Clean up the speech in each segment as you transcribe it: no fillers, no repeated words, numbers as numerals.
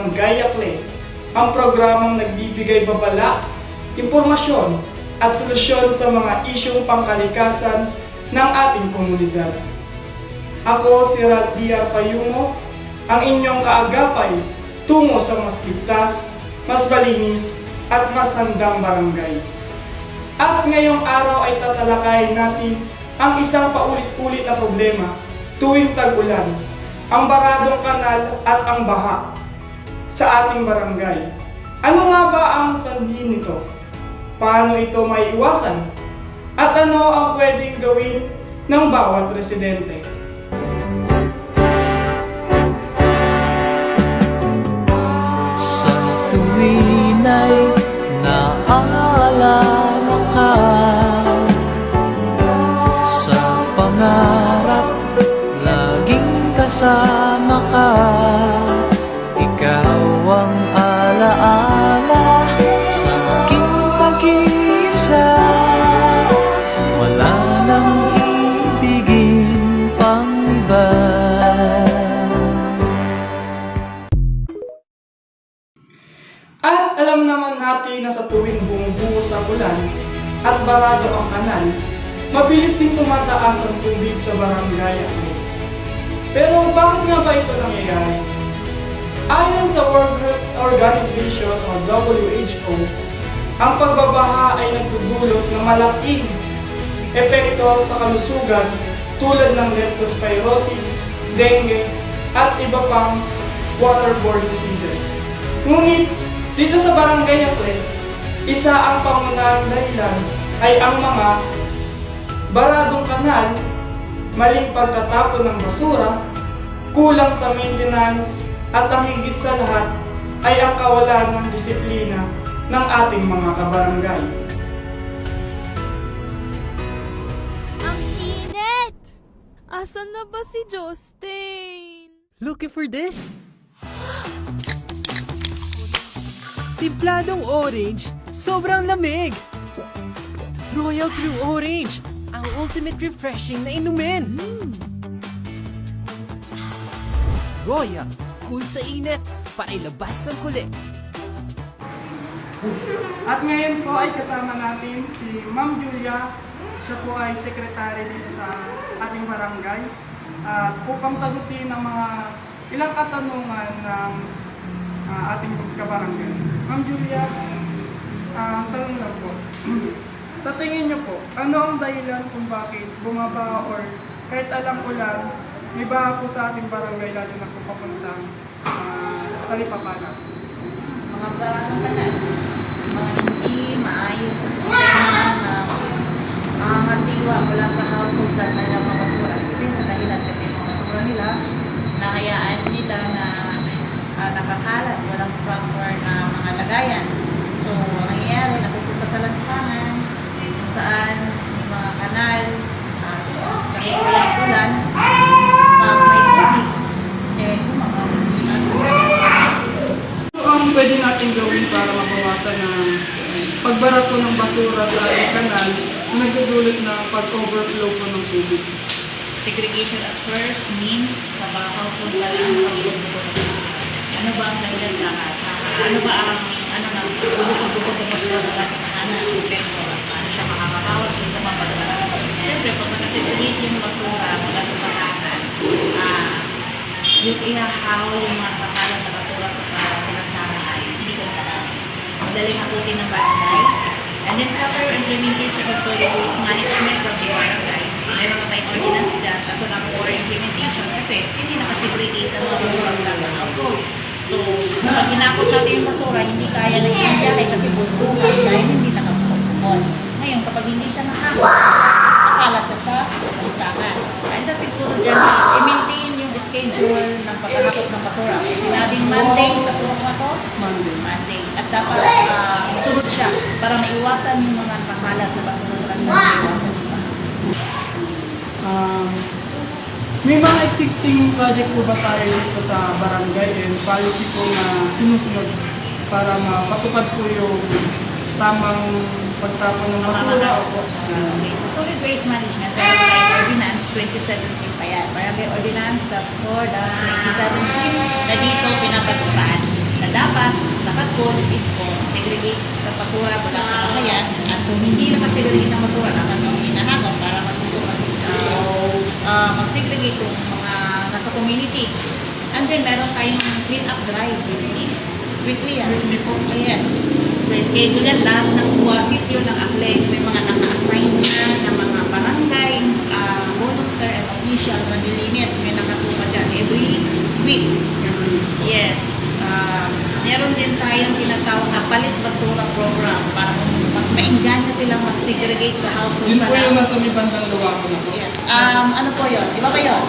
Barangay Akle, ang programang nagbibigay babala, impormasyon at solusyon sa mga isyung pangkalikasan ng ating komunidad. Ako si Radia Payumo, ang inyong kaagapay tungo sa mas ligtas, mas malinis at mas handang barangay. At ngayong araw ay tatalakayin natin ang isang paulit-ulit na problema tuwing tag-ulan, ang baradong kanal at ang baha sa ating barangay. Ano nga ba ang sanhi nito? Paano ito maiiwasan? At ano ang pwedeng gawin ng bawat residente? Sa tuwin ay naalala ka, sa pangarap laging kasama ka. Ikaw ang alaala sa aking pag-iisa. Wala nang ibigin pang iba. At alam naman natin na sa tuwing bumubuhos ang ulan at barado ang kanal, mabilis din tumataas ang tubig sa barangay. Pero bakit nga ba ito nangyayari? Ayon sa World Health Organization o WHO, ang pagbabaha ay nagdudulot ng malaking epekto sa kalusugan tulad ng leptospirosis, dengue, at iba pang waterborne diseases. Ngunit dito sa Barangay Akle, isa ang pangunahing dahilan ay ang mga baradong kanal, maling pagtatapon ng basura, kulang sa maintenance, at ang higit sa lahat ay ang kawalan ng disiplina ng ating mga kabarangay. Ang init! Asan na ba si Justin? Looking for this? Timpladong orange, sobrang lamig! Royal True Orange, ang ultimate refreshing na inumin! Royal, cool sa init, pailabas ang kulit. At ngayon po ay kasama natin si Ma'am Julia. Siya po ay sekretary dito sa ating barangay. At upang sagutin ang mga ilang katanungan ng ating kabarangay. Ma'am Julia, tanong lang po. Sa tingin niyo po, ano ang dahilan kung bakit bumaba or kahit alang ulan, may baha po sa ating barangay lalo na kung papuntang Talipapa? Mga baratang kanal, mga hindi maayos sa sistema ng mga siwa mula sa households at kanilang mga basura. Kasi sa dahilan kasi yung basura nila, nahayaan nila na nakakalat, walang proper na mga lagayan. So, ang nangyayari, napupunta sa lansangan, kung saan yung mga kanal, kahit walang ulan, may tubig, Ano ang pwede natin gawin para mabawasan ang pagbara po ng basura sa ating kanal na nagdudulot ng pag-overflow po ng tubig? Segregation at source means sa mga household pa lang pag-bubuko ng basura. Ano ba ang dahilan lahat? Ano ba ang pag-bubuko ng basura mula sa kahanan ng epekto? Ano siya makakabawas sa mga pagdala? Siyempre, pag nakasegregate yung basura mula sa kahanan, yung ihahaw yung mga kakalat na basura sa lansangan ay hindi ko nakarami. Madaling hakutin ng barangay. And then proper implementation of solid waste management from the barangay. Meron na tayong ordinance dyan, kaso lang for implementation kasi hindi nakasegregate ang mga basura mula sa household. So, kapag hinakot natin yung basura, hindi kaya na isang biyahe kasi buntungan dahil hindi nakapukol. Ngayon, kapag hindi siya nakakot, nakalat siya sa lansangan. Kaya sa siguro dyan is i-maintain yung schedule ng paghahakot ng basura. Sinabing Monday sa purong ito, Monday. At dapat sunod siya para maiwasan yung mga nakakalat na basura sa lansangan. Maiwasan yung May mga existing project po ba tayo dito sa barangay and policy po na sinusunod para mapatupad po yung tamang pagtapon ng basura? Okay. Solid waste management, pero may ordinance 2017 pa yan. Barangay Ordinance +4/2017 na dito pinapatupad na tungkol is kung segregate ng basura mula sa bahayan at kung hindi na segregate ng basura, naman yung hinahanap para matuto mag-segregate yung mga nasa community. And then meron tayong clean up drive weekly yan. Weekly po. Yes. So, schedule yan. Lahat ng sitio ng ACLEC, may mga naka-assign na mga barangay, volunteer and official na nililinis. May nakatuwa dyan every week. Yes. Meron din tayong tinatawag na palit basura program para maingganyo silang mag-segregate sa household. Yun po yung nasa may bandang luwasan na po. Yes. Ano po yun? Iba ba yun?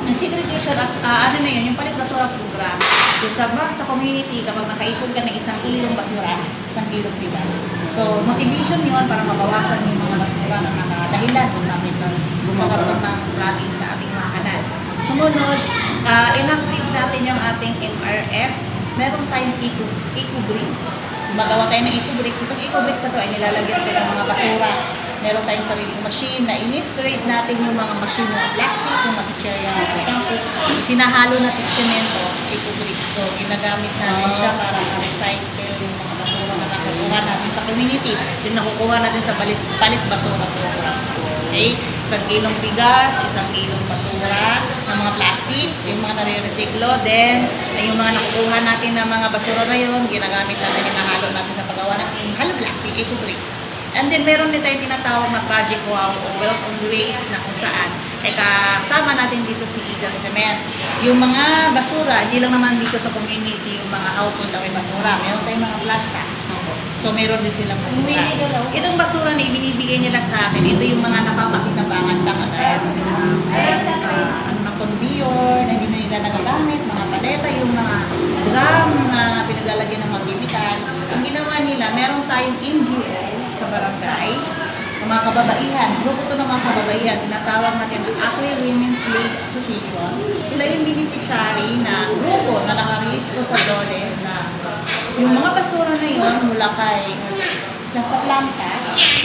Yung segregation at ano na yun, yung palit basura program. Sa community, kapag nakaipon ka ng 1 kilong basura, 1 kilong bigas. So, motivation yun para mabawasan yung mga basura na nakadahilan kung namin magkaroon ng vlogging sa ating mga kanal. Sumunod, inactive natin yung ating MRF. Meron tayong eco-bricks. Magawa tayo ng eco-bricks. Itong eco-bricks na to ay nilalagyan ko ng mga basura. Meron tayong sariling machine na inis-rate natin yung mga machine na plastic, yung makicherya, sinahalo natin semento, eco-bricks. So, ginagamit natin siya para ma-recycle yung mga basura na nakukuha natin sa community. Din nakukuha natin sa palit basura program. Okay? 1 kilong bigas, 1 kilong basura ng mga plastic, yung mga nare-recyclo. Then, yung mga nakukuha natin ng mga basura na yun, ginagamit natin, hinahalo natin sa paggawa ng hollow plastic, eco-bricks. And then, meron din tayong tinatawag na Project Wow o Wealth on Waste na kung saan ay kasama natin dito si Eagle Cement. Yung mga basura, hindi lang naman dito sa community, yung mga household na may basura. Meron tayong mga plasta. So, meron din silang basura. Itong basura na ibinibigay nila sa akin, ito yung mga napapakinabangan pa kagaya ng conveyor, na hindi na nila nagagamit, mga paleta, yung mga drum na pinaglalagyan ng mga chemical. Ang ginawa nila, meron tayong NGO sa barangay, ng mga kababaihan. Grupo ito ng mga kababaihan, tinatawag natin ang ACLE Women's League Association. Sila yung beneficiary na grupo na nakarehistro sa DOLE na yung mga basura na yun mula kay nagpa-planta,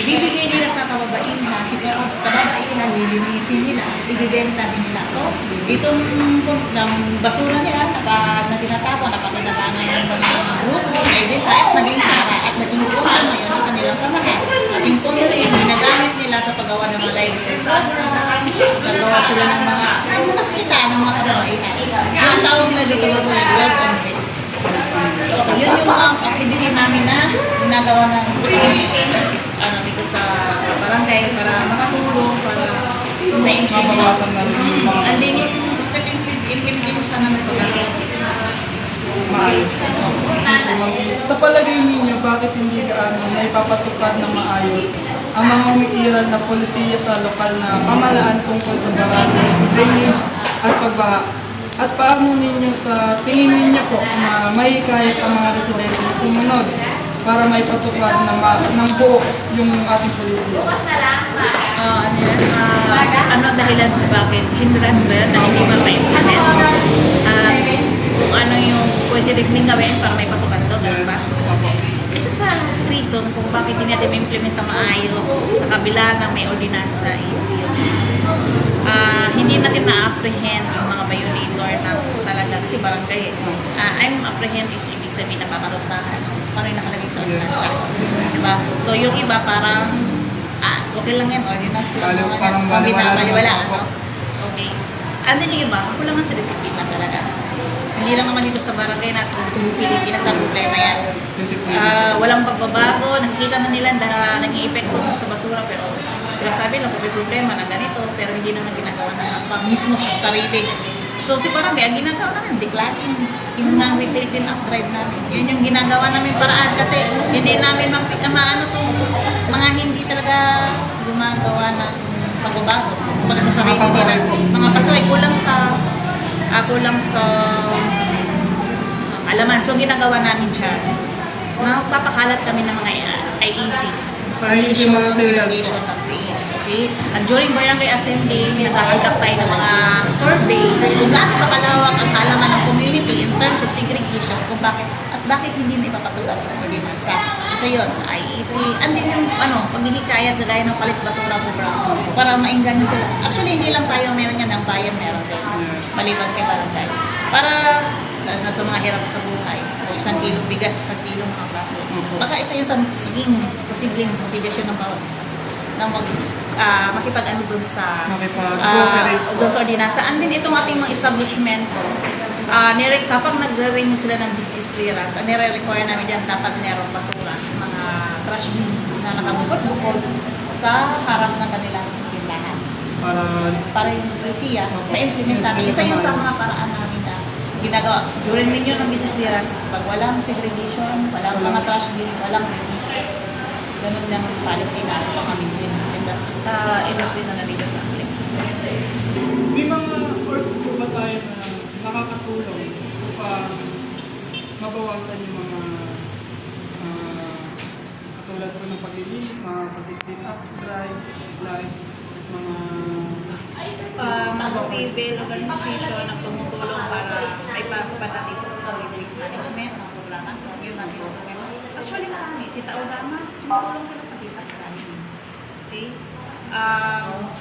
ibibigay nila sa kababaihan, si kababaihan, lilinisin nila, ibibenta din nila. So, itong basura nila na tinatapon, napakinabangan ng mga grupo, na ibenta at naging para at naging punta ngayon sa kanilang samahan. At yung punta rin, ginagamit nila sa paggawa ng mga library. So, nagawa sila ng mga nakita ng mga kababaihan. Yung tawag nila dito sa Wealth on Waste. So, yun yung mga activity namin na ginagawa namin dito sa barangay para makatulong, para Mabawasan na rin yung mga and then yung step implementation namin pagkakaroon. maayos. Sa palagay ninyo, bakit hindi naipapatupad ng maayos ang mga umiiral na polisiya sa lokal na pamahalaan tungkol sa barangay, drainage at pagbaha? At paano ninyo sa tingin ninyo po na mahihikayat ang mga residente na sumunod para may patupad ng buo yung ating polisiya? Ano dahilan kung bakit hindrance ba yun na hindi ba ma-implement? Kung ano yung pwede rin gawin para may patupad to, gano'n ba? Isa sa reason kung bakit hindi natin ma-implement na maayos sa kabila ng may ordinansa is yung hindi natin na-apprehend yung mga violator na talaga kasi barangay I'm apprehend is ibig sabihin na paparusahan paano yung nakalagay sa ordinansa, diba? So yung iba parang okay lang yan, ordinance lang Parang baliwala, ano? Okay. And then yung iba, kulangan sa disiplina talaga. Hindi lang naman dito sa barangay natin, sa Pilipinas ang problema yan. Walang pagbabago, nakikita na nila na nag-i-epekto sa basura, pero sila sabi lang, may problema na ganito, pero hindi naman ginagawa na pang mismo sa sarili. So si barangay, ang ginagawa namin, declaring, yung nga weekly clean up drive namin. Yun yung ginagawa namin paraan kasi hindi namin maano itong mga hindi talaga gumagawa ng pagbabago. Kumbaga sa sarili sila, mga pasaway, kulang sa alaman. So ginagawa namin siya, magpapakalat kami ng mga IEC, IEC materials irrigation of aid. Okay? And during barangay assembly, nagkakandak tayo ng mga survey kung gaano kakalawak ang halaman ng community in terms of segregation, kung bakit hindi na ipapatupad yung ordinansa. Isa yun, sa IEC. And then yung paghihikayat na gaya ng palit basura program para mainggan nyo sila. Actually, hindi lang tayo meron yan, ang bayan meron din. Maliban kay barangay. Para sa mga hirap sa buhay. O 1 kilong bigas, 1 kilong mga baso. Baka isa yun sa maging posibleng motivasyon ng bawat isa na makipag-ano dun sa Makipag-cooperate. doon sa ordinansa. And din itong ating mga establishment ko, kapag nagre-renew sila ng business clearance, nire-require namin dyan dapat meron basura, mga trash bins na nakabukod-bukod sa harap ng kanilang tindahan. Para yung polisiya, ma-implement namin. Isa yun sa mga paraan namin na ginagawa. During ninyo ng business clearance, pag walang segregation, walang mga trash bin, walang ganun ng policy natin sa mga business industry na nandito sa atin. May mga org po ba tayo na nakakatulong upang mabawasan yung mga katulad po ng paglilinis, mga pagdiktit up, drive, like, Mga civil organization ang tumutulong para ay pagpapatid ito sa waste management ng programa. Yun ang tinutulong. Actually, marami. Si Taogama, tumutulong sila sa kita. Okay?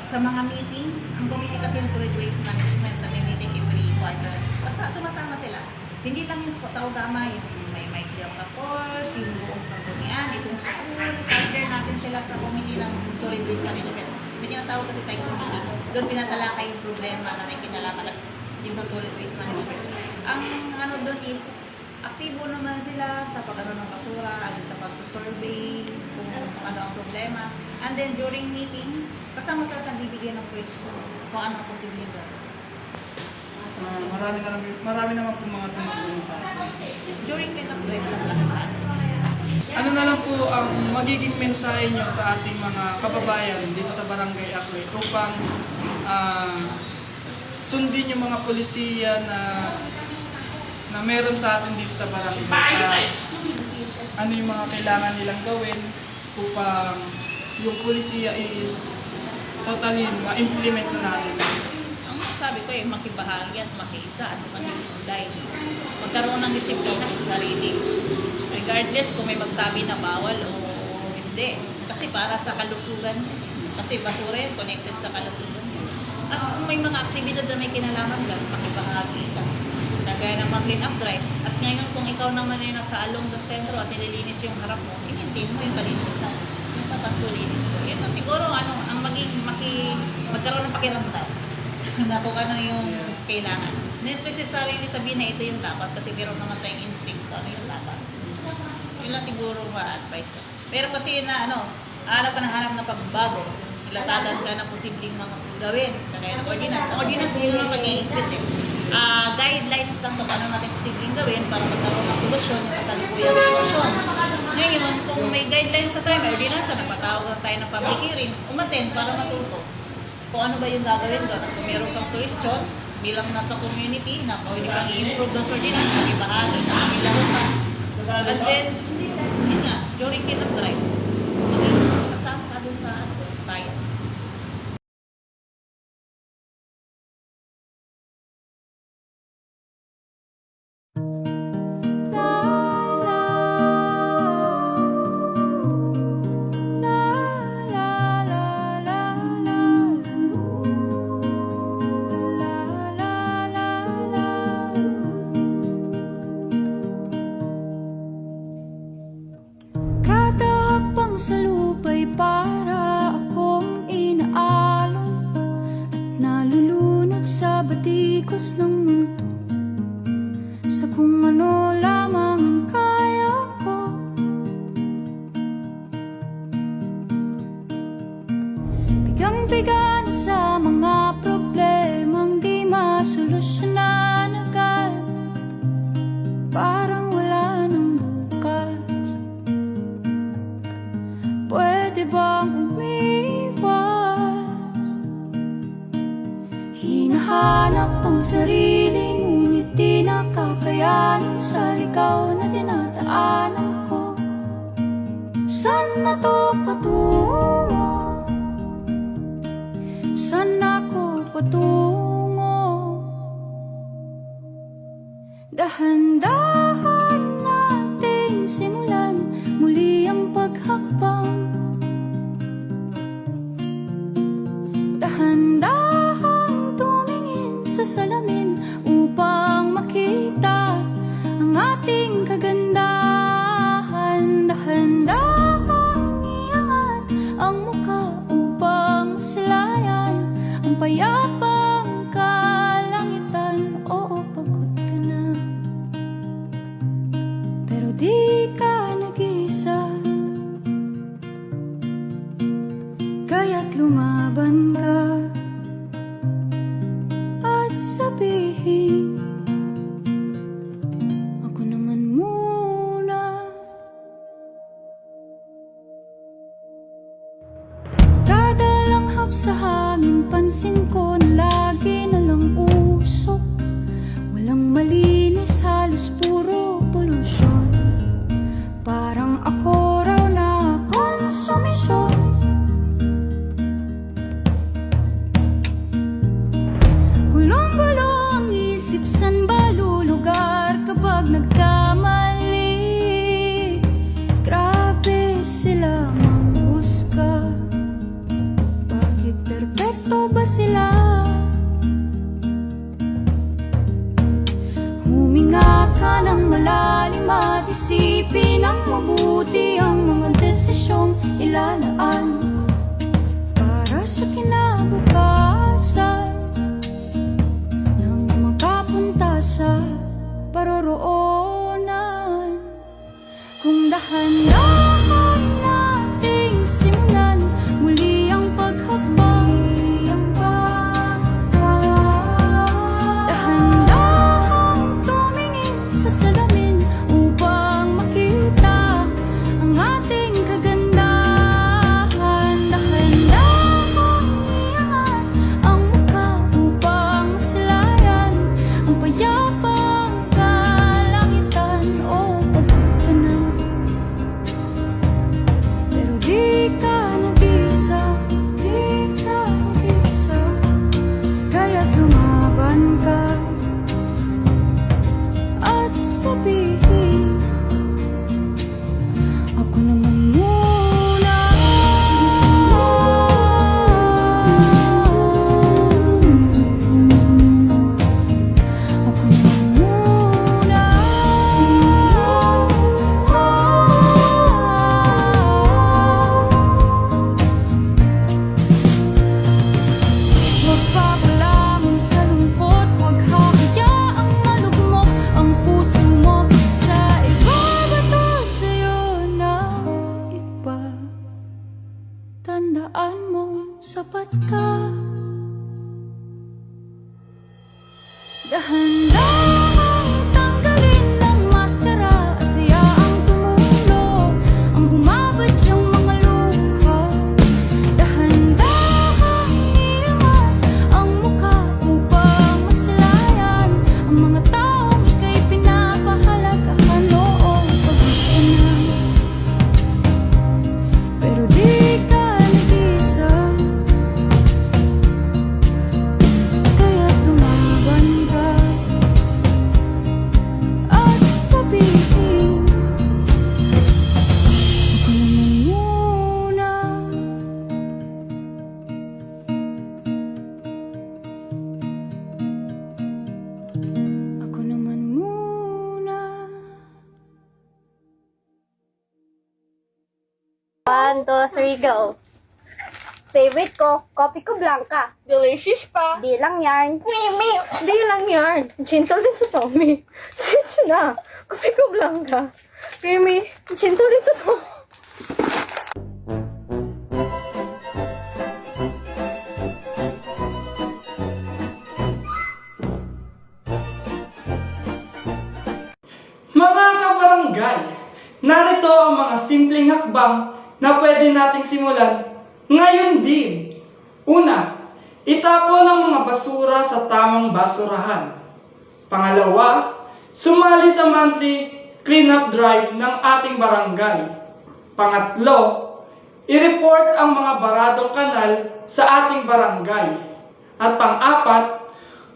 Sa mga meeting, ang committee kasi ng solid waste management na may meeting every quarter. Basta sumasama sila. Hindi lang yung Taogama, yung may Dialga Force, yung buong sanggunian, itong school, partner natin sila sa committee ng solid waste management. May tinatawag kasi tayong committee. Doon pinatalakay yung problema na may kinalaman yung sa solid waste management. Ang ano doon is, aktibo naman sila sa pag-ano ng basura, sa pagsusurvey, kung ano ang problema. And then during meeting, kasama sila sa bibigyan ng suggestion kung ano ang posibleng gawin. marami naman po mga tumutulong sa atin. During cleanup drive lang lahat. Ano na lang po ang magiging mensahe nyo sa ating mga kababayan dito sa Barangay Akloy upang sundin yung mga polisiya na meron sa atin dito sa barangay. Ano yung mga kailangan nilang gawin upang yung polisiya is totally ma-implement na natin. Ang sabi ko ay makibahagi at makiisa at maghihinday. Magkaroon ng disiplina sa sarili. Regardless kung may magsabi na bawal o hindi. Kasi para sa kalusugan. Kasi basura yun, connected sa kalusugan. At kung may mga aktibidad na may kinalaman ka, makibahagi ka. Kagaya ng mga clean up drive. At ngayon kung ikaw naman ay nasa along the sentro at nililinis yung harap mo, i-maintain mo yung kalinisan. Yung pagkulinis mo. Ito siguro ang magkaroon ng pakiramdam na kung ano yung kailangan. Nito si sarili sabihin na ito yung dapat kasi meron naman tayong instinct ano yung dapat. Yun lang siguro ma-advise ko. Pero kasi na hanap ka ng hanap na pagbabago, ilatagan ka ng posibleng mga gawin, kagaya ng ordinance. Ang ordinance yun yung pag-iiklit guidelines lang kung ano natin posibleng gawin para magkaroon ng solusyon yung kasalukuyang sitwasyon. Ngayon, kung may guidelines na tayo, may ordinance, napatawag na tayo ng public hearing, umattend para matuto kung ano ba yung gagawin doon. At kung meron kang suggestion, bilang nasa community na pwede pang i-improve doon sa ordinance, makibahagi na kamilang ka. And then, yun nga, during cleanup drive, kasama ka doon sa tayo. Katahakbang sa lupa'y para akong inaalon at nalulunod sa batikos ng mundo sa kung ano lamang ang kaya ko. Bigang-biga na sa mga problemang di masolusyonan agad, parang wala nang bukas. Pwede bang umiwas? Hinahanap ang sarili, ngunit di nakakayanan sa ligaw na dinadaanan ko. Saan na to patungo? Saan ako patungo? Dahan-dahan nating simulan muli ang paghakbang. Dahan-dahan tumingin sa salamin upang makita ating kagandahan. Dahan-dahang iangat ang mukha upang maslayan ang payapang kalangitan. Oo, pagod ka na, pero di ka nag-iisa. Kaya't lumaban ka at sabihin, ako naman muna. Kada langhap sa hangin, pansin ko na lagi na lang usok. Walang malinis, halos puro polusyon. Parang ako raw na konsumisyon. Gulong-gulo ang isip, san ba lulugar kapag nagkamali? Grabe sila manghusga, bakit perpekto ba sila? Huminga ka ng malalim at isipin ng mabuti ang mga desisyong ilalaan para sa kinabukasan nang makapunta sa paroroonan. Kung dahan-dahan nating simulan muli ang paghakbang, dahan-dahang tumingin sa salamin upang makita ang ating kagandahan. Dahan-dahang iangat ang mukha upang maslayan ang payapang kalangitan. O pagod ka na, pero di ka nag-isa. Di ka nag-isa. Kaya't lumaban ka at sabihin, ako naman muna. Ako naman muna. Huwag papalamon sa lungkot, huwag hahayaang malugmok ang puso mo sa ibabato sa'yo ng iba. Tandaan mo, sapat ka. Dahan-dahang tanggalin ang maskara at hayaang tumulo ang bumabadyang mga luha. Dahan-dahang iangat ang mukha upang maslayan ang mga taong ika'y pinapahalagahan. Oo, pagod ka na, pero di ka nag-isa. Kaya't lumaban ka at sabihin, ako naman muna. Ako naman muna. 1, 2, 3, go. Favorite ko, kopi ko blanca. Delicious pa. Di lang yarn. Mimi. Di lang yarn. Gentle din sa Tommy. Switch na. Kopi ko blanca. Mimi. Gentle din sa Tommy. Mga kabarangay, narito ang mga simpleng hakbang na pwede nating simulan ngayon din. Una, itapon ang mga basura sa tamang basurahan. Pangalawa, sumali sa monthly cleanup drive ng ating barangay. Pangatlo, i-report ang mga baradong kanal sa ating barangay. At pang-apat,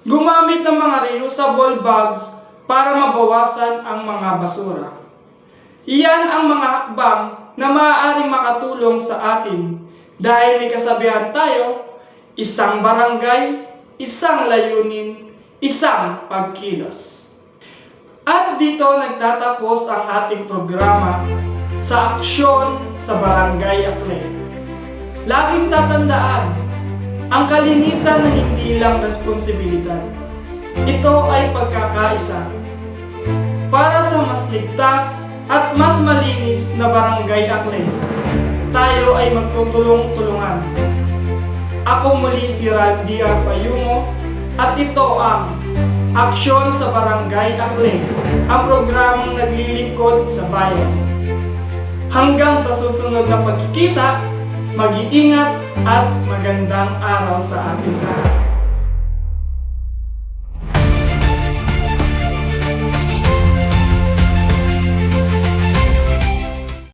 gumamit ng mga reusable bags para mabawasan ang mga basura. Iyan ang mga hakbang na maaaring makatulong sa atin dahil may kasabihan tayo, isang barangay, isang layunin, isang pagkilos. At dito nagtatapos ang ating programa sa aksyon sa Barangay Aklan. Laging tatandaan, ang kalinisan na hindi lang responsibilidad. Ito ay pagkakaisa para sa mas ligtas at mas malinis na Barangay Aklan. Tayo ay magtutulong-tulungan. Ako muli si Randy R. Payungo at ito ang Aksyon sa Barangay Aklan, ang programang naglilingkod sa bayan. Hanggang sa susunod na pagkikita, mag-iingat at magandang araw sa ating lahat.